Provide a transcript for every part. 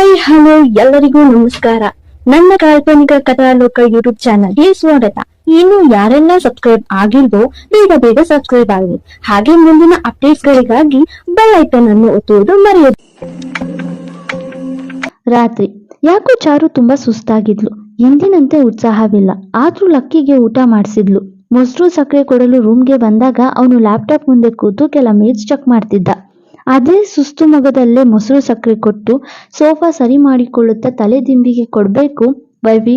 Hi hello ಎಲ್ಲರಿಗೂ ನಮಸ್ಕಾರ. ನನ್ನ ಕಾಲ್ಪನಿಕ ಕಥಾಲೋಕ ಯೂಟ್ಯೂಬ್ ಚಾನಲ್ಗೆ ಸ್ವಾಗತ. ಇನ್ನು ಯಾರೆಲ್ಲ ಸಬ್ಸ್ಕ್ರೈಬ್ ಆಗಿಲ್ವೋ ಬೇಗ ಬೇಗ ಸಬ್ಸ್ಕ್ರೈಬ್ ಆಗಿ, ಹಾಗೆ ಮುಂದಿನ ಅಪ್ಡೇಟ್ಸ್ ಗಳಿಗಾಗಿ ಬೆಲ್ ಐಕಾನ್ ಅನ್ನು ಒತ್ತುವುದು ಮರೆಯದು. ರಾತ್ರಿ ಯಾಕೋ ಚಾರು ತುಂಬಾ ಸುಸ್ತಾಗಿದ್ಲು. ಎಂದಿನಂತೆ ಉತ್ಸಾಹವಿಲ್ಲ. ಆದ್ರೂ ಲಕ್ಕಿಗೆ ಊಟ ಮಾಡಿಸಿದ್ಲು. ಮೊಸರು ಸಕ್ಕರೆ ಕೊಡಲು ರೂಮ್ಗೆ ಬಂದಾಗ ಅವನು ಲ್ಯಾಪ್ಟಾಪ್ ಮುಂದೆ ಕೂತು ಕೆಲ ಮೇಲ್ಸ್ ಚೆಕ್ ಮಾಡ್ತಿದ್ದ. ಅದೇ ಸುಸ್ತು ಮೊಗದಲ್ಲೇ ಮೊಸರು ಸಕ್ಕರೆ ಕೊಟ್ಟು ಸೋಫಾ ಸರಿ ಮಾಡಿಕೊಳ್ಳುತ್ತಾ ತಲೆ ದಿಂಬಿಗೆ ಕೊಡ್ಬೇಕು. ವೈವಿ,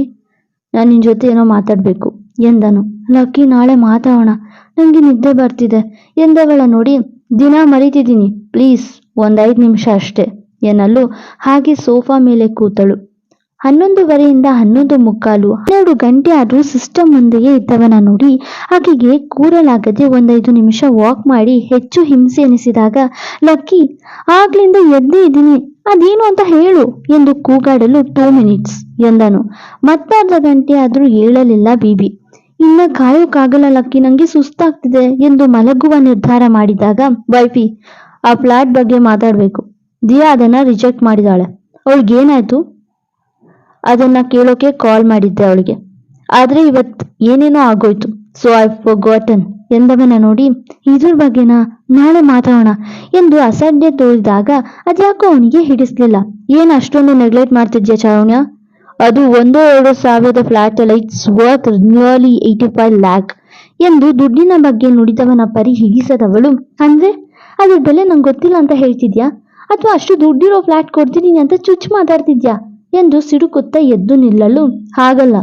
ನಾನು ನಿನ್ ಜೊತೆ ಏನೋ ಮಾತಾಡ್ಬೇಕು ಎಂದನು. ಲಕ್ಕಿ, ನಾಳೆ ಮಾತಾಡೋಣ, ನಂಗೆ ನಿದ್ದೆ ಬರ್ತಿದೆ ಎಂದವಳ ನೋಡಿ, ದಿನ ಮರೀತಿದ್ದೀನಿ, ಪ್ಲೀಸ್ 5 ನಿಮಿಷ ಅಷ್ಟೇ ಎನ್ನಲು ಹಾಗೆ ಸೋಫಾ ಮೇಲೆ ಕೂತಳು. 11:15 11:45 12 ಗಂಟೆ ಆದ್ರೂ ಸಿಸ್ಟಮ್ ಮುಂದೆಯೇ ಇದ್ದವನ ನೋಡಿ ಆಕೆಗೆ ಕೂರಲಾಗದೆ 5 ನಿಮಿಷ ವಾಕ್ ಮಾಡಿ ಹೆಚ್ಚು ಹಿಂಸೆ ಎನಿಸಿದಾಗ, ಲಕ್ಕಿ, ಆಗ್ಲಿಂದ ಎದ್ದೇ ಇದ್ದೀನಿ, ಅದೇನು ಅಂತ ಹೇಳು ಎಂದು ಕೂಗಾಡಲು 2 ಮಿನಿಟ್ಸ್ ಎಂದನು. ಮತ್ತರ್ಧ ಗಂಟೆ ಆದ್ರೂ ಹೇಳಲಿಲ್ಲ ಬೀಬಿ. ಇನ್ನ ಕಾಯೋಕ್ಕಾಗಲ್ಲ ಲಕ್ಕಿ, ನಂಗೆ ಸುಸ್ತಾಗ್ತಿದೆ ಎಂದು ಮಲಗುವ ನಿರ್ಧಾರ ಮಾಡಿದಾಗ, ವೈಫಿ, ಆ ಫ್ಲಾಟ್ ಬಗ್ಗೆ ಮಾತಾಡ್ಬೇಕು. ದಿಯಾ ಅದನ್ನ ರಿಜೆಕ್ಟ್ ಮಾಡಿದಾಳೆ. ಅವಳಿಗೇನಾಯ್ತು? ಅದನ್ನ ಕೇಳೋಕೆ ಕಾಲ್ ಮಾಡಿದ್ದೆ ಅವಳಿಗೆ, ಆದ್ರೆ ಇವತ್ತು ಏನೇನೋ ಆಗೋಯ್ತು, ಸೊ ಐ ಫಾರ್ಗಾಟನ್ ಎಂದವನ ನೋಡಿ, ಇದ್ರ ಬಗ್ಗೆನಾ, ನಾಳೆ ಮಾತಾಡೋಣ ಎಂದು ಅಸಡ್ಡೆ ತೋರಿದಾಗ ಅದ್ಯಾಕೋ ಅವನಿಗೆ ಹಿಡಿಸ್ಲಿಲ್ಲ. ಏನ್ ಅಷ್ಟೊಂದು ನೆಗ್ಲೆಕ್ಟ್ ಮಾಡ್ತಿದ್ಯಾ ಚಾರುಣ್ಯ? ಅದು 1-2 ಸಾವಿರದ ಫ್ಲಾಟ್ ಅಲ್ಲ, ಇಟ್ಸ್ ವರ್ತ್ ನಿಯರ್ಲಿ 85 lakh ಎಂದು ದುಡ್ಡಿನ ಬಗ್ಗೆ ನುಡಿದವನ ಪರಿ ಹಿಡಿಸದವಳು, ಅಂದ್ರೆ ಅದ್ರ ಬೆಲೆ ನಂಗೆ ಗೊತ್ತಿಲ್ಲ ಅಂತ ಹೇಳ್ತಿದ್ಯಾ, ಅಥವಾ ಅಷ್ಟು ದುಡ್ಡಿರೋ ಫ್ಲಾಟ್ ಕೊಡ್ತಿದ್ದೀನಿ ಅಂತ ಚುಚ್ಚು ಮಾತಾಡ್ತಿದ್ಯಾ ಎಂದು ಸಿಡುಕುತ್ತಾ ಎದ್ದು ನಿಲ್ಲಲು, ಹಾಗಲ್ಲ,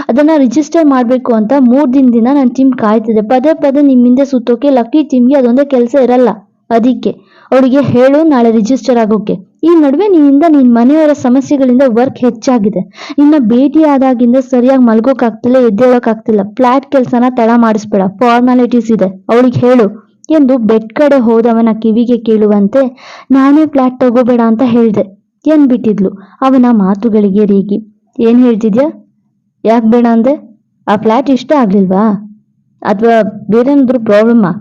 ಅದನ್ನ ರಿಜಿಸ್ಟರ್ ಮಾಡ್ಬೇಕು ಅಂತ 3 ದಿನದಿಂದ ನನ್ನ ಟೀಮ್ ಕಾಯ್ತಿದೆ. ಪದೇ ಪದೇ ನಿಮ್ಮಿಂದ ಸುತ್ತೋಕೆ ಲಕ್ಕಿ ಟೀಮ್ಗೆ ಅದೊಂದೇ ಕೆಲಸ ಇರಲ್ಲ. ಅದಕ್ಕೆ ಅವಳಿಗೆ ಹೇಳು ನಾಳೆ ರಿಜಿಸ್ಟರ್ ಆಗೋಕೆ. ಈ ನಡುವೆ ನಿನ್ನಿಂದ ನಿನ್ ಮನೆಯವರ ಸಮಸ್ಯೆಗಳಿಂದ ವರ್ಕ್ ಹೆಚ್ಚಾಗಿದೆ. ನಿನ್ನ ಭೇಟಿ ಆದಾಗಿಂದ ಸರಿಯಾಗಿ ಮಲ್ಗೋಕಾಗ್ತಿಲ್ಲ, ಎದ್ದೇಳೋಕಾಗ್ತಿಲ್ಲ. ಫ್ಲಾಟ್ ಕೆಲಸನ ತಡ ಮಾಡಿಸ್ಬೇಡ, ಫಾರ್ಮಾಲಿಟೀಸ್ ಇದೆ, ಅವಳಿಗೆ ಹೇಳು ಎಂದು ಬೆಡ್ ಕಡೆ ಹೋದವನ ಕಿವಿಗೆ ಕೇಳುವಂತೆ, ನಾನೇ ಫ್ಲಾಟ್ ತಗೋಬೇಡ ಅಂತ ಹೇಳ್ದೆ ಎಂದ್ಬಿಟ್ಟಿದ್ಲು. ಅವನ ಮಾತುಗಳಿಗೆ ರೇಗಿ, ಏನ್ ಹೇಳ್ತಿದ್ಯಾ? ಯಾಕೆ ಬೇಡ ಅಂದೆ? ಆ ಫ್ಲಾಟ್ ಇಷ್ಟ ಆಗ್ಲಿಲ್ವಾ, ಅಥವಾ ಬೇರೇನಾದ್ರೂ ಪ್ರಾಬ್ಲಮ್ಮಾ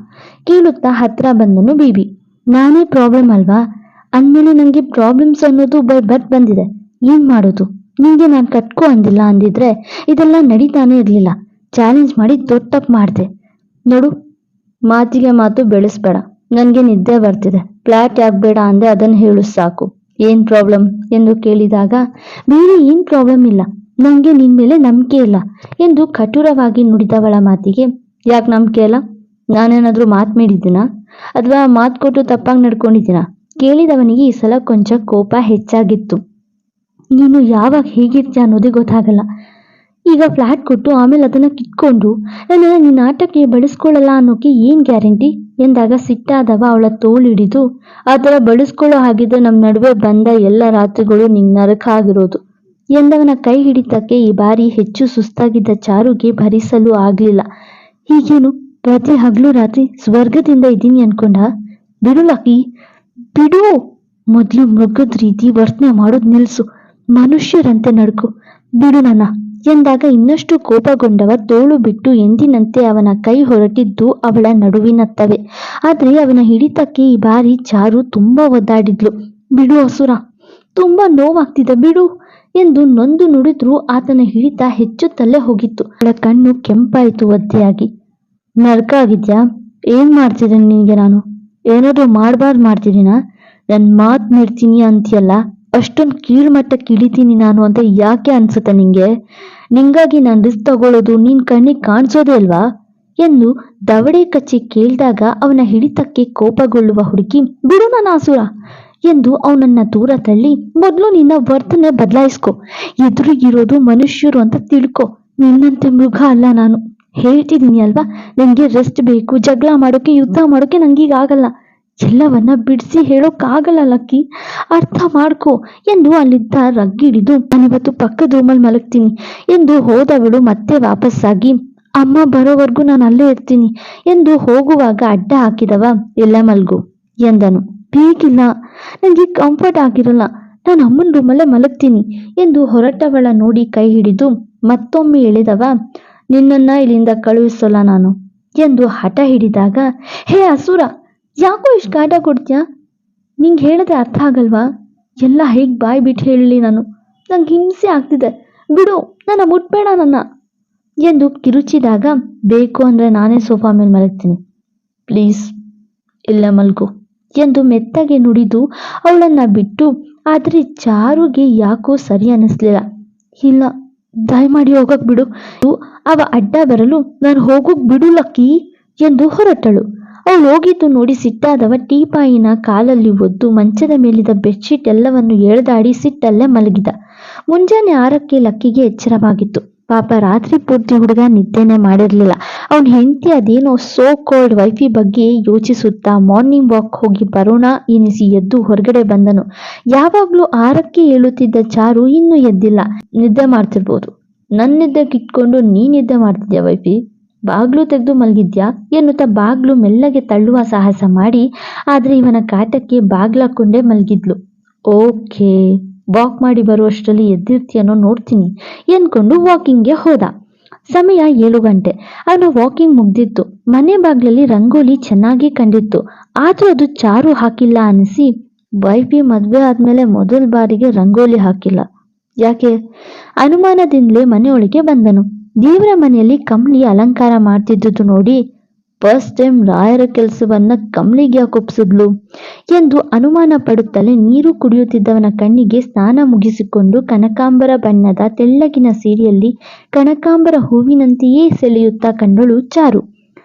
ಕೇಳುತ್ತಾ ಹತ್ರ ಬಂದನು ಬೀಬಿ. ನಾನೇ ಪ್ರಾಬ್ಲಮ್ ಅಲ್ವಾ? ಅಂದ್ಮೇಲೆ ನಂಗೆ ಪ್ರಾಬ್ಲಮ್ಸ್ ಅನ್ನೋದು ಬೈ ಬರ್ತ್ ಬಂದಿದೆ, ಏನ್ ಮಾಡೋದು? ನಿಂಗೆ ನಾನು ಕಟ್ಕೋ ಅಂದಿಲ್ಲ ಅಂದಿದ್ರೆ ಇದೆಲ್ಲ ನಡೀತಾನೆ ಇರ್ಲಿಲ್ಲ. ಚಾಲೆಂಜ್ ಮಾಡಿ ದೊಡ್ಡ ತಪ್ಪು ಮಾಡ್ದೆ ನೋಡು. ಮಾತಿಗೆ ಮಾತು ಬೆಳೆಸ್ಬೇಡ, ನನ್ಗೆ ನಿದ್ದೆ ಬರ್ತಿದೆ. ಫ್ಲಾಟ್ ಯಾಕೆ ಬೇಡ ಅಂದೆ ಅದನ್ನ ಹೇಳು ಸಾಕು. ಏನ್ ಪ್ರಾಬ್ಲಮ್ ಎಂದು ಕೇಳಿದಾಗ, ಬೇರೆ ಏನ್ ಪ್ರಾಬ್ಲಮ್ ಇಲ್ಲ, ನಂಗೆ ನಿನ್ ಮೇಲೆ ನಂಬಿಕೆ ಇಲ್ಲ ಎಂದು ಕಠೋರವಾಗಿ ನುಡಿದವಳ ಮಾತಿಗೆ, ಯಾಕೆ ನಂಬಿಕೆ ಇಲ್ಲ? ನಾನೇನಾದ್ರೂ ಮಾತು ಮೀರಿದ್ದೀನ, ಅಥವಾ ಮಾತು ಕೊಟ್ಟು ತಪ್ಪಾಗಿ ನಡ್ಕೊಂಡಿದ್ದೀನ? ಕೇಳಿದವನಿಗೆ ಈ ಸಲ ಕೊಂಚ ಕೋಪ ಹೆಚ್ಚಾಗಿತ್ತು. ನೀನು ಯಾವಾಗ ಹೇಗಿರ್ತೀಯ ಅನ್ನೋದೇ ಗೊತ್ತಾಗಲ್ಲ. ಈಗ ಫ್ಲಾಟ್ ಕೊಟ್ಟು ಆಮೇಲೆ ಅದನ್ನ ಕಿತ್ಕೊಂಡು ನನ್ನ ನಿನ್ನ ಆಟಕ್ಕೆ ಬಳಸ್ಕೊಳ್ಳಲ್ಲ ಅನ್ನೋಕೆ ಏನ್ ಗ್ಯಾರಂಟಿ ಎಂದಾಗ ಸಿಟ್ಟಾದವ ಅವಳ ತೋಳಿಡಿದು, ಆ ಥರ ಬಳಸ್ಕೊಳ್ಳೋ ಹಾಗಿದ್ರೆ ನಮ್ಮ ನಡುವೆ ಬಂದ ಎಲ್ಲ ರಾತ್ರಿಗಳು ನಿಂಗೆ ನರಕ ಆಗಿರೋದು ಎಂದವನ ಕೈ ಹಿಡಿತಕ್ಕೆ ಈ ಬಾರಿ ಹೆಚ್ಚು ಸುಸ್ತಾಗಿದ್ದ ಚಾರುಗೆ ಭರಿಸಲು ಆಗ್ಲಿಲ್ಲ. ಹೀಗೇನು ಪ್ರತಿ ಹಗಲು ರಾತ್ರಿ ಸ್ವರ್ಗದಿಂದ ಇದ್ದೀನಿ ಅನ್ಕೊಂಡ? ಬಿಡು ಲಕ್ಕಿ, ಬಿಡು. ಮೊದ್ಲು ಮೃಗದ ರೀತಿ ವರ್ತನೆ ಮಾಡೋದ್ ನಿಲ್ಸು, ಮನುಷ್ಯರಂತೆ ನಡ್ಕು, ಬಿಡು ನನ್ನ ಎಂದಾಗ ಇನ್ನಷ್ಟು ಕೋಪಗೊಂಡವ ತೋಳು ಬಿಟ್ಟು ಎಂದಿನಂತೆ ಅವನ ಕೈ ಹೊರಟಿದ್ದು ಅವಳ ನಡುವಿನತ್ತವೆ. ಆದ್ರೆ ಅವನ ಹಿಡಿತಕ್ಕೆ ಈ ಬಾರಿ ಚಾರು ತುಂಬಾ ಒದ್ದಾಡಿದ್ಲು. ಬಿಡು ಅಸುರ, ತುಂಬಾ ನೋವಾಗ್ತಿದೆ, ಬಿಡು ಎಂದು ನೊಂದು ನುಡಿದ್ರೂ ಆತನ ಹಿಡಿತ ಹೆಚ್ಚುತ್ತಲೇ ಹೋಗಿತ್ತು. ಅವಳ ಕಣ್ಣು ಕೆಂಪಾಯಿತು ಒದ್ದೆಯಾಗಿ. ನರ್ಕ ಆಗಿದ್ಯಾ? ಏನ್ ಮಾಡ್ತಿದ್ದೀನಿ ನಿನಗೆ? ನಾನು ಏನಾದ್ರೂ ಮಾಡ್ತಿದ್ದೀನ? ನನ್ ಮಾತ್ ಮೀರ್ತೀನಿ ಅಂತೀಯಲ್ಲ, ಅಷ್ಟೊಂದು ಕೀಳ್ಮಟ್ಟಕ್ಕೆ ಇಳಿತೀನಿ ನಾನು ಅಂತ ಯಾಕೆ ಅನ್ಸುತ್ತೆ ನಿಂಗೆ? ನಿಂಗಾಗಿ ನಾನು ರಿಸ್ಕ್ ತಗೊಳ್ಳೋದು ನಿನ್ ಕಣ್ಣಿಗೆ ಕಾಣಿಸೋದೇ ಅಲ್ವಾ ಎಂದು ದವಡೆ ಕಚ್ಚಿ ಕೇಳಿದಾಗ ಅವನ ಹಿಡಿತಕ್ಕೆ ಕೋಪಗೊಳ್ಳುವ ಹುಡುಗಿ, ಬಿಡು ನನ್ನ ಆಸುರ ಎಂದು ಅವನನ್ನ ದೂರ ತಳ್ಳಿ, ಮೊದಲು ನಿನ್ನ ವರ್ತನೆ ಬದಲಾಯಿಸ್ಕೊ, ಎದುರಿಗಿರೋದು ಮನುಷ್ಯರು ಅಂತ ತಿಳ್ಕೊ, ನಿನ್ನಂತೆ ಮೃಗ ಅಲ್ಲ ನಾನು. ಹೇಳ್ತಿದ್ದೀನಿ ಅಲ್ವಾ, ನಂಗೆ ರೆಸ್ಟ್ ಬೇಕು, ಜಗಳ ಮಾಡೋಕೆ ಯುದ್ಧ ಮಾಡೋಕೆ ನಂಗೀಗ ಆಗಲ್ಲ. ಎಲ್ಲವನ್ನ ಬಿಡಿಸಿ ಹೇಳೋಕ್ಕಾಗಲ್ಲ ಲಕ್ಕಿ, ಅರ್ಥ ಮಾಡ್ಕೊ ಎಂದು ಅಲ್ಲಿದ್ದ ರಗ್ಗಿಡಿದು, ನಾನಿವತ್ತು ಪಕ್ಕದ ರೂಮಲ್ಲಿ ಮಲಗ್ತೀನಿ ಎಂದು ಹೋದವಳು ಮತ್ತೆ ವಾಪಸ್ಸಾಗಿ, ಅಮ್ಮ ಬರೋವರೆಗೂ ನಾನು ಅಲ್ಲೇ ಇರ್ತೀನಿ ಎಂದು ಹೋಗುವಾಗ ಅಡ್ಡ ಹಾಕಿದವ, ಎಲ್ಲ ಮಲ್ಗು ಎಂದನು. ಬೇಕಿಲ್ಲ, ನನಗೆ ಕಂಫರ್ಟ್ ಆಗಿರಲ್ಲ, ನಾನು ಅಮ್ಮನ ರೂಮಲ್ಲೇ ಮಲಗ್ತೀನಿ ಎಂದು ಹೊರಟವಳ ನೋಡಿ ಕೈ ಹಿಡಿದು ಮತ್ತೊಮ್ಮೆ ಎಳೆದವ, ನಿನ್ನನ್ನ ಇಲ್ಲಿಂದ ಕಳುಹಿಸೋಲ್ಲ ನಾನು ಎಂದು ಹಠ ಹಿಡಿದಾಗ, ಹೇ ಅಸುರ, ಯಾಕೋ ಇಷ್ಟು ಕಾಟ ಕೊಡ್ತೀಯ? ನಿಂಗೆ ಹೇಳದೆ ಅರ್ಥ ಆಗಲ್ವಾ? ಎಲ್ಲ ಹೇಗೆ ಬಾಯ್ ಬಿಟ್ಟು ಹೇಳಲಿ ನಾನು? ನಂಗೆ ಹಿಂಸೆ ಆಗ್ತಿದೆ, ಬಿಡು, ನನ್ನ ಮುಟ್ಬೇಡ ನನ್ನ ಎಂದು ಕಿರುಚಿದಾಗ, ಬೇಕು ಅಂದರೆ ನಾನೇ ಸೋಫಾ ಮೇಲೆ ಮಲಗ್ತೀನಿ, ಪ್ಲೀಸ್ ಇಲ್ಲ ಮಲ್ಗು ಎಂದು ಮೆತ್ತಗೆ ನುಡಿದು ಅವಳನ್ನ ಬಿಟ್ಟು. ಆದರೆ ಚಾರುಗೆ ಯಾಕೋ ಸರಿ ಅನ್ನಿಸ್ಲಿಲ್ಲ. ಇಲ್ಲ, ದಯಮಾಡಿ ಹೋಗಕ್ ಬಿಡು. ಅವ ಅಡ್ಡ ಬರಲು, ನಾನು ಹೋಗೋಕ್ ಬಿಡು ಲಕ್ಕಿ ಎಂದು ಹೊರಟಳು. ಅವಳು ಹೋಗಿದ್ದು ನೋಡಿ ಸಿಟ್ಟಾದವ ಟೀಪಾಯಿನ ಕಾಲಲ್ಲಿ ಒದ್ದು ಮಂಚದ ಮೇಲಿದ್ದ ಬೆಡ್ಶೀಟ್ ಎಲ್ಲವನ್ನು ಎಳೆದಾಡಿ ಸಿಟ್ಟಲ್ಲೇ ಮಲಗಿದ. ಮುಂಜಾನೆ 6ಕ್ಕೆ ಲಕ್ಕಿಗೆ ಎಚ್ಚರವಾಗಿತ್ತು. ಪಾಪ ರಾತ್ರಿ ಪೂರ್ತಿ ಹುಡುಗ ನಿದ್ದೆನೆ ಮಾಡಿರ್ಲಿಲ್ಲ. ಅವನ ಹೆಂಡತಿ ಅದೇನೋ ಸೋ ಕೋಲ್ಡ್ ವೈಫಿ ಬಗ್ಗೆ ಯೋಚಿಸುತ್ತಾ ಮಾರ್ನಿಂಗ್ ವಾಕ್ ಹೋಗಿ ಬರೋಣ ಎನಿಸಿ ಎದ್ದು ಹೊರಗಡೆ ಬಂದನು. ಯಾವಾಗ್ಲೂ 6ಕ್ಕೆ ಏಳುತ್ತಿದ್ದ ಚಾರು ಇನ್ನೂ ಎದ್ದಿಲ್ಲ. ನಿದ್ದೆ ಮಾಡ್ತಿರ್ಬೋದು, ನನ್ನ ನಿದ್ದೆ ಕಿಟ್ಕೊಂಡು ನೀ ನಿದ್ದೆ ಮಾಡ್ತಿದ್ಯಾ ವೈಫಿ? ಬಾಗ್ಲು ತೆಗೆದು ಮಲಗಿದ್ಯಾ ಎನ್ನುತ್ತಾ ಬಾಗ್ಲು ಮೆಲ್ಲಗೆ ತಳ್ಳುವ ಸಾಹಸ ಮಾಡಿ, ಆದ್ರೆ ಇವನ ಕಾಟಕ್ಕೆ ಬಾಗ್ಲಾಕೊಂಡೇ ಮಲಗಿದ್ಲು. ಓಕೆ, ವಾಕ್ ಮಾಡಿ ಬರುವಷ್ಟರಲ್ಲಿ ಎದ್ದಿರ್ತೀಯನೋ ನೋಡ್ತೀನಿ ಎನ್ಕೊಂಡು ವಾಕಿಂಗ್ಗೆ ಹೋದ. ಸಮಯ 7 ಗಂಟೆ. ಅವನ ವಾಕಿಂಗ್ ಮುಗ್ದಿತ್ತು. ಮನೆ ಬಾಗ್ಲಲ್ಲಿ ರಂಗೋಲಿ ಚೆನ್ನಾಗಿ ಕಂಡಿತ್ತು. ಆದ್ರೂ ಅದು ಚಾರು ಹಾಕಿಲ್ಲ ಅನಿಸಿ, ವೈಫಿ ಮದ್ವೆ ಆದ್ಮೇಲೆ ಮೊದಲ ಬಾರಿಗೆ ರಂಗೋಲಿ ಹಾಕಿಲ್ಲ, ಯಾಕೆ? ಅನುಮಾನದಿಂದಲೇ ಮನೆಯೊಳಗೆ ಬಂದನು. ದೇವರ ಮನೆಯಲ್ಲಿ ಕಂಬ್ಳಿ ಅಲಂಕಾರ ಮಾಡ್ತಿದ್ದುದು ನೋಡಿ, ಫಸ್ಟ್ ಟೈಮ್ ರಾಯರ ಕೆಲಸವನ್ನ ಕಂಬ್ಳಿಗೆ ಯಾಕೆ ಒಪ್ಸಿದ್ಲು ಎಂದು ಅನುಮಾನ ಪಡುತ್ತಲೇ ನೀರು ಕುಡಿಯುತ್ತಿದ್ದವನ ಕಣ್ಣಿಗೆ ಸ್ನಾನ ಮುಗಿಸಿಕೊಂಡು ಕನಕಾಂಬರ ಬಣ್ಣದ ತೆಳ್ಳಗಿನ ಸೀರೆಯಲ್ಲಿ ಕನಕಾಂಬರ ಹೂವಿನಂತೆಯೇ ಸೆಳೆಯುತ್ತಾ ಕಂಡಳು ಚಾರು.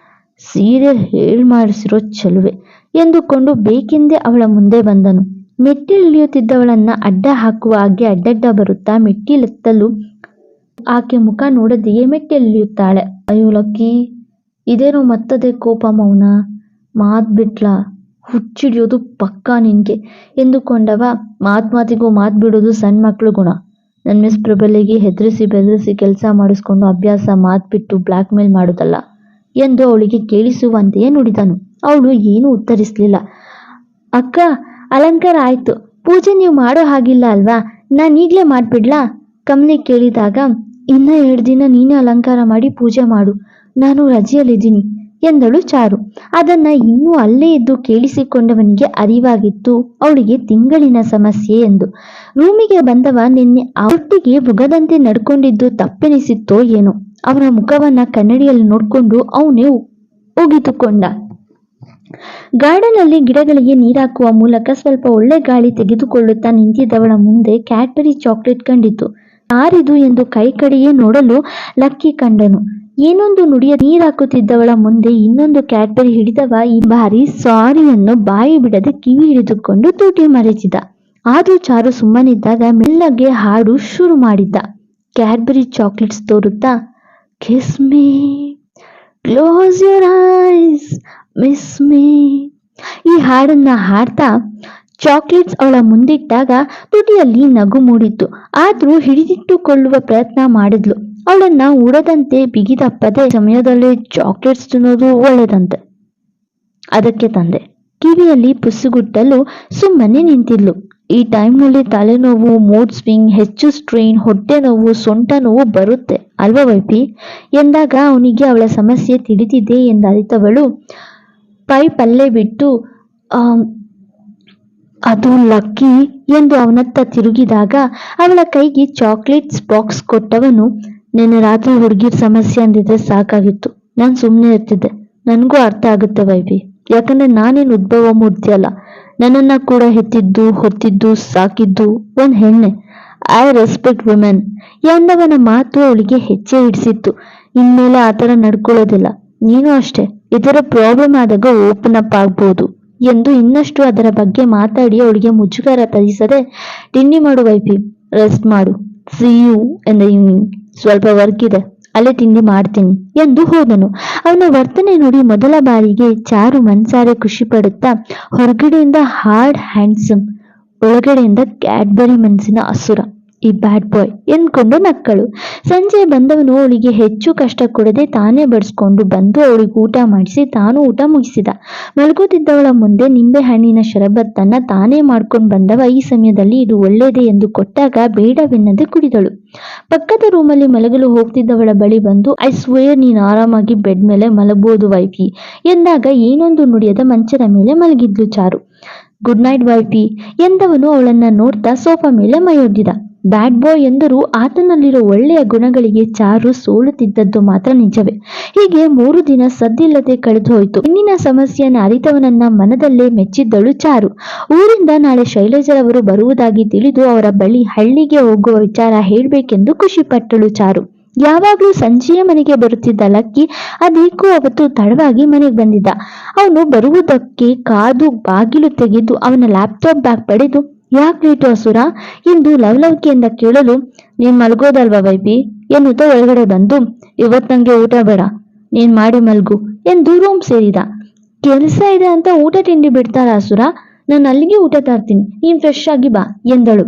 ಸೀರೆ ಹೇಳ್ ಮಾಡಿಸಿರೋ ಚೆಲುವೆ ಎಂದುಕೊಂಡು ಬೇಕೆಂದೇ ಅವಳ ಮುಂದೆ ಬಂದನು. ಮೆಟ್ಟಿಲಿಳಿಯುತ್ತಿದ್ದವಳನ್ನ ಅಡ್ಡ ಹಾಕುವ ಹಾಗೆ ಅಡ್ಡಡ್ಡ ಬರುತ್ತಾ ಮೆಟ್ಟಿಲೆತ್ತಲು ಆಕೆ ಮುಖ ನೋಡದೆಯೇ ಮೆಟ್ಟಿಲಿಳಿಯುತ್ತಾಳೆ. ಅಯ್ಯೋ ಲಕ್ಕಿ, ಇದೇನೋ ಮತ್ತದೇ ಕೋಪ, ಮೌನ, ಮಾತ್ ಬಿಟ್ಲ, ಹುಚ್ಚಿಡಿಯೋದು ಪಕ್ಕಾ ನಿನ್ಗೆ ಎಂದುಕೊಂಡವ, ಮಾತಿಗೂ ಮಾತು ಬಿಡೋದು ಸಣ್ಣ ಮಕ್ಕಳು ಗುಣ. ನನ್ನ ಮಿಸ್ ಪ್ರಬಲಿಗೆ ಹೆದರಿಸಿ ಬೆದರಿಸಿ ಕೆಲಸ ಮಾಡಿಸ್ಕೊಂಡು ಅಭ್ಯಾಸ, ಮಾತು ಬಿಟ್ಟು ಬ್ಲ್ಯಾಕ್ ಮೇಲ್ ಮಾಡೋದಲ್ಲ ಎಂದು ಅವಳಿಗೆ ಕೇಳಿಸುವಂತೆಯೇ ನುಡಿದನು. ಅವಳು ಏನೂ ಉತ್ತರಿಸಲಿಲ್ಲ. ಅಕ್ಕ, ಅಲಂಕಾರ ಆಯ್ತು, ಪೂಜೆ ನೀವು ಮಾಡೋ ಹಾಗಿಲ್ಲ ಅಲ್ವಾ? ನಾನು ಈಗಲೇ ಮಾಡಿಬಿಡ್ಲಾ? ಕಮಲಿ ಕೇಳಿದಾಗ, ಇನ್ನ 2 ದಿನ ನೀನೇ ಅಲಂಕಾರ ಮಾಡಿ ಪೂಜೆ ಮಾಡು, ನಾನು ರಜೆಯಲ್ಲಿದ್ದೀನಿ ಎಂದಳು ಚಾರು. ಅದನ್ನ ಇನ್ನೂ ಅಲ್ಲೇ ಇದ್ದು ಕೇಳಿಸಿಕೊಂಡವನಿಗೆ ಅರಿವಾಗಿತ್ತು ಅವಳಿಗೆ ತಿಂಗಳಿನ ಸಮಸ್ಯೆ ಎಂದು. ರೂಮಿಗೆ ಬಂದವ ನಿನ್ನೆ ಅವರೊಟ್ಟಿಗೆ ಮುಗದಂತೆ ನಡ್ಕೊಂಡಿದ್ದು ತಪ್ಪೆನಿಸಿತ್ತೋ ಏನೋ. ಅವನ ಮುಖವನ್ನ ಕನ್ನಡಿಯಲ್ಲಿ ನೋಡ್ಕೊಂಡು ಅವನೇ ಉಗಿದುಕೊಂಡ. ಗಾರ್ಡನ್ ಅಲ್ಲಿ ಗಿಡಗಳಿಗೆ ನೀರಾಕುವ ಮೂಲಕ ಸ್ವಲ್ಪ ಒಳ್ಳೆ ಗಾಳಿ ತೆಗೆದುಕೊಳ್ಳುತ್ತಾ ನಿಂತಿದ್ದವಳ ಮುಂದೆ ಕ್ಯಾಡ್ಬರಿ ಚಾಕ್ಲೇಟ್ ಕಂಡಿತು. ಯಾರಿದು ಎಂದು ಕೈ ಕಡೆಯೇ ನೋಡಲು ಲಕ್ಕಿ ಕಂಡನು. ಏನೊಂದು ನುಡಿಯ ನೀರಾಕುತ್ತಿದ್ದವಳ ಮುಂದೆ ಇನ್ನೊಂದು ಕ್ಯಾಡ್ಬರಿ ಹಿಡಿದವ ಈ ಬಾರಿ ಸಾರಿಯನ್ನು ಬಾಯಿ ಬಿಡದೆ ಕಿವಿ ಹಿಡಿದುಕೊಂಡು ತೂಟಿ ಮರೆಚಿದ. ಆದ್ರೂ ಚಾರು ಸುಮ್ಮನಿದ್ದಾಗ ಮೆಲ್ಲಗೆ ಹಾಡು ಶುರು ಮಾಡಿದ್ದ. ಕ್ಯಾಡ್ಬರಿ ಚಾಕ್ಲೇಟ್ಸ್ ತೋರುತ್ತಾ, kiss me, close your eyes, miss me, ಈ ಹಾಡನ್ನ ಹಾಡ್ತಾ ಚಾಕ್ಲೇಟ್ಸ್ ಅವಳ ಮುಂದಿಟ್ಟಾಗ ತುಟಿಯಲ್ಲಿ ನಗು ಮೂಡಿತ್ತು. ಆದ್ರೂ ಹಿಡಿದಿಟ್ಟುಕೊಳ್ಳುವ ಪ್ರಯತ್ನ ಮಾಡಿದ್ಲು. ಅವಳನ್ನ ಉಡದಂತೆ ಬಿಗಿದಪ್ಪದೆ ಸಮಯದಲ್ಲಿ ಚಾಕ್ಲೇಟ್ಸ್ ತಿನ್ನೋದು ಒಳ್ಳೆದಂತೆ, ಅದಕ್ಕೆ ತಂದೆ. ಕಿವಿಯಲ್ಲಿ ಪುಸುಗುಟ್ಟಲು ಸುಮ್ಮನೆ ನಿಂತಿದ್ಲು. ಈ ಟೈಮ್ನಲ್ಲಿ ತಲೆನೋವು, ಮೂಡ್ ಸ್ವಿಂಗ್, ಹೆಚ್ಚು ಸ್ಟ್ರೈನ್, ಹೊಟ್ಟೆ ನೋವು, ಸೊಂಟ ನೋವು ಬರುತ್ತೆ ಅಲ್ವಾ ವೈಫಿ ಎಂದಾಗ ಅವನಿಗೆ ಅವಳ ಸಮಸ್ಯೆ ತಿಳಿದಿದೆ ಎಂದರಿತವಳು ಪೈಪ್ ಅಲ್ಲೇ ಬಿಟ್ಟು, ಅದು ಲಕ್ಕಿ ಎಂದು ಅವನತ್ತ ತಿರುಗಿದಾಗ ಅವಳ ಕೈಗೆ ಚಾಕ್ಲೇಟ್ಸ್ ಬಾಕ್ಸ್ ಕೊಟ್ಟವನು, ನಿನ್ನೆ ರಾತ್ರಿ ಹುಡುಗಿರ್ ಸಮಸ್ಯೆ ಅಂದಿದ್ರೆ ಸಾಕಾಗಿತ್ತು, ನಾನು ಸುಮ್ಮನೆ ಇರ್ತಿದ್ದೆ. ನನಗೂ ಅರ್ಥ ಆಗುತ್ತೆ ವೈಫಿ, ಯಾಕಂದ್ರೆ ನಾನೇನು ಉದ್ಭವ ಮೂರ್ತಿ ಅಲ್ಲ. ನನ್ನನ್ನ ಕೂಡ ಹೆತ್ತಿದ್ದು ಹೊತ್ತಿದ್ದು ಸಾಕಿದ್ದು ಒಂದ್ ಹೆಣ್ಣೆ. ಐ ರೆಸ್ಪೆಕ್ಟ್ ವುಮೆನ್ ಎಂದವನ ಮಾತು ಅವಳಿಗೆ ಹೆಚ್ಚೆ ಹಿಡಿಸಿತ್ತು. ಇನ್ಮೇಲೆ ಆತರ ನಡ್ಕೊಳ್ಳೋದಿಲ್ಲ. ನೀನು ಅಷ್ಟೇ, ಇದರ ಪ್ರಾಬ್ಲಮ್ ಆದಾಗ ಓಪನ್ ಅಪ್ ಆಗ್ಬೋದು ಎಂದು ಇನ್ನಷ್ಟು ಅದರ ಬಗ್ಗೆ ಮಾತಾಡಿ ಅವಳಿಗೆ ಮುಜುಗರ ತರಿಸದೆ, ತಿಂಡಿ ಮಾಡು ವೈಫಿ, ರೆಸ್ಟ್ ಮಾಡು, see you in the evening, ಸ್ವಲ್ಪ ವರ್ಕ್ ಇದೆ, ಅಲ್ಲೇ ತಿಂಡಿ ಮಾಡ್ತೀನಿ ಎಂದು ಹೋದನು. ಅವನ ವರ್ತನೆ ನೋಡಿ ಮೊದಲ ಬಾರಿಗೆ ಚಾರು ಮನ್ಸಾರೆ ಖುಷಿ ಪಡುತ್ತಾ, ಹೊರಗಡೆಯಿಂದ ಹಾರ್ಡ್ ಹ್ಯಾಂಡ್ಸಮ್, ಒಳಗಡೆಯಿಂದ ಕ್ಯಾಡ್ಬರಿ ಮನಸ್ಸಿನ ಅಸುರ ಈ ಬ್ಯಾಡ್ ಬಾಯ್ ಎಂದ್ಕೊಂಡು ನಕ್ಕಳು. ಸಂಜೆ ಬಂದವನು ಅವಳಿಗೆ ಹೆಚ್ಚು ಕಷ್ಟ ಕೊಡದೆ ತಾನೇ ಬಡಿಸ್ಕೊಂಡು ಬಂದು ಅವಳಿಗೆ ಊಟ ಮಾಡಿಸಿ ತಾನು ಊಟ ಮುಗಿಸಿದ. ಮಲಗುತ್ತಿದ್ದವಳ ಮುಂದೆ ನಿಂಬೆ ಹಣ್ಣಿನ ಶರಬತ್ತನ್ನ ತಾನೇ ಮಾಡ್ಕೊಂಡು ಬಂದವ ಈ ಸಮಯದಲ್ಲಿ ಇದು ಒಳ್ಳೇದೇ ಎಂದು ಕೊಟ್ಟಾಗ ಬೇಡವೆನ್ನದೆ ಕುಡಿದಳು. ಪಕ್ಕದ ರೂಮಲ್ಲಿ ಮಲಗಲು ಹೋಗ್ತಿದ್ದವಳ ಬಳಿ ಬಂದು, ಐ ಸ್ವೇರ್ ನೀನು ಆರಾಮಾಗಿ ಬೆಡ್ ಮೇಲೆ ಮಲಗಬಹುದು ವೈಫಿ ಎಂದಾಗ ಏನೊಂದು ನುಡಿಯದ ಮಂಚದ ಮೇಲೆ ಮಲಗಿದ್ಲು ಚಾರು. ಗುಡ್ ನೈಟ್ ವೈಫಿ ಎಂದವನು ಅವಳನ್ನ ನೋಡ್ತಾ ಸೋಫಾ ಮೇಲೆ ಮೈಯೊಡ್ಡಿದ. ಬ್ಯಾಡ್ ಬಾಯ್ ಎಂದರೂ ಆತನಲ್ಲಿರೋ ಒಳ್ಳೆಯ ಗುಣಗಳಿಗೆ ಚಾರು ಸೋಲುತ್ತಿದ್ದದ್ದು ಮಾತ್ರ ನಿಜವೇ. ಹೀಗೆ 3 ದಿನ ಸದ್ದಿಲ್ಲದೆ ಕಳೆದು ಹೋಯಿತು. ಹೆಣ್ಣಿನ ಸಮಸ್ಯೆಯನ್ನು ಅರಿತವನನ್ನ ಮನದಲ್ಲೇ ಮೆಚ್ಚಿದ್ದಳು ಚಾರು. ಊರಿಂದ ನಾಳೆ ಶೈಲಜರವರು ಬರುವುದಾಗಿ ತಿಳಿದು ಅವರ ಬಳಿ ಹಳ್ಳಿಗೆ ಹೋಗುವ ವಿಚಾರ ಹೇಳ್ಬೇಕೆಂದು ಖುಷಿಪಟ್ಟಳು ಚಾರು. ಯಾವಾಗ್ಲೂ ಸಂಜೆಯ ಮನೆಗೆ ಬರುತ್ತಿದ್ದ ಲಕ್ಕಿ ಅದೇಕೋ ಅವತ್ತು ತಡವಾಗಿ ಮನೆಗೆ ಬಂದಿದ್ದ. ಅವನು ಬರುವುದಕ್ಕೆ ಕಾದು ಬಾಗಿಲು ತೆಗೆದು ಅವನ ಲ್ಯಾಪ್ಟಾಪ್ ಬ್ಯಾಗ್ ಪಡೆದು, ಯಾಕೆ ಲೇಟು ಅಸುರ ಎಂದು ಲವಲವಿಕೆಯಿಂದ ಕೇಳಲು, ನೀನ್ ಮಲ್ಗೋದಲ್ವಾ ವೈಬಿ ಎನ್ನುತ್ತಾ ಒಳಗಡೆ ಬಂದು, ಇವತ್ ನಂಗೆ ಊಟ ಬೇಡ, ನೀನ್ ಮಾಡಿ ಮಲ್ಗು ಎಂದು ರೂಮ್ ಸೇರಿದ. ಕೆಲಸ ಇದೆ ಅಂತ ಊಟ ತಿಂಡಿ ಬಿಡ್ತಾರ ಅಸುರ, ನಾನು ಅಲ್ಲಿಗೆ ಊಟ ತರ್ತೀನಿ, ನೀನ್ ಫ್ರೆಶ್ ಆಗಿ ಬಾ ಎಂದಳು.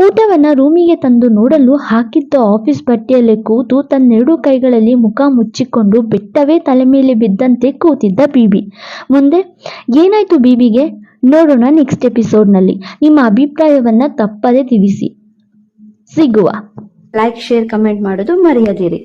ಊಟವನ್ನ ರೂಮಿಗೆ ತಂದು ನೋಡಲು ಹಾಕಿದ್ದ ಆಫೀಸ್ ಬಟ್ಟೆಯಲ್ಲೇ ಕೂತು ತನ್ನೆರಡು ಕೈಗಳಲ್ಲಿ ಮುಖ ಮುಚ್ಚಿಕೊಂಡು ಬೆಟ್ಟವೇ ತಲೆ ಮೇಲೆ ಬಿದ್ದಂತೆ ಕೂತಿದ್ದ ಬೀಬಿ. ಮುಂದೆ ಏನಾಯ್ತು ಬೀಬಿಗೆ ನೋಡೋಣ ನೆಕ್ಸ್ಟ್ ಎಪಿಸೋಡ್ನಲ್ಲಿ. ನಿಮ್ಮ ಅಭಿಪ್ರಾಯವನ್ನ ತಪ್ಪದೆ ತಿಳಿಸಿ. ಸಿಗುವ. ಲೈಕ್, ಶೇರ್, ಕಮೆಂಟ್ ಮಾಡೋದು ಮರೆಯದಿರಿ.